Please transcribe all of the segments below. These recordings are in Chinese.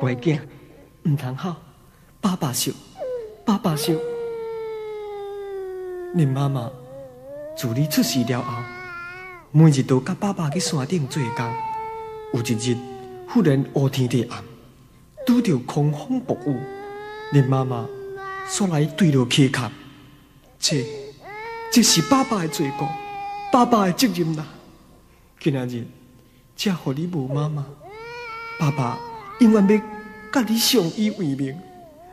乖囝，唔通哭，爸爸笑，爸爸笑。恁妈妈自你出世了后，每日都甲爸爸去山顶做工。有一日，忽然乌天地暗，拄着狂风暴雨，恁妈妈煞来坠落溪坎。这是爸爸的罪过，爸爸的责任啦。今仔日，才互你无妈妈，爸爸永远要甲你相依为命，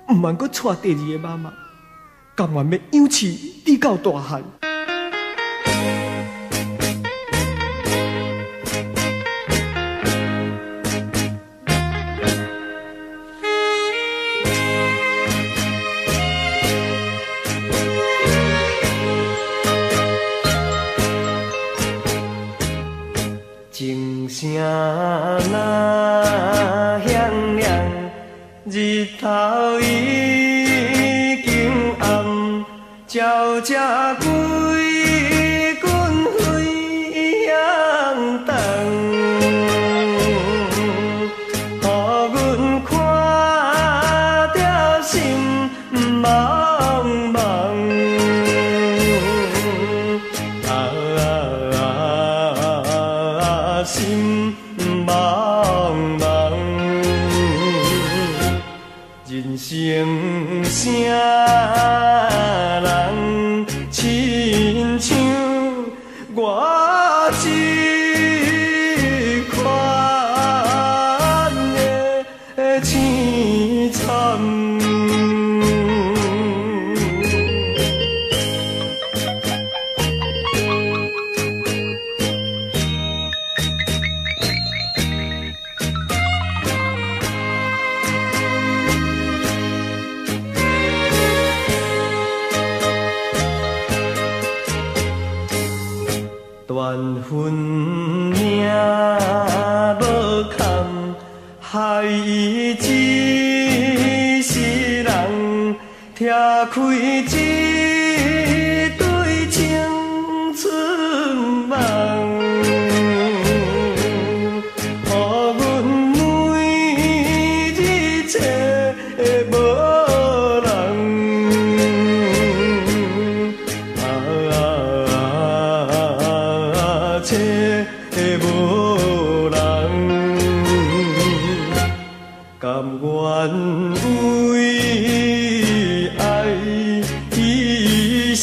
唔茫阁娶第二个妈妈，甘愿要养饲你到大汉。钟声若响亮，日头已经暗，照这几棍飞扬灯，予阮看着心茫茫。心茫茫，人生啥人亲像我这款的凄惨。缘分命无堪，害伊一世人拆开一对青春梦，予阮每日找无人。找无人，甘愿为爱牺牲。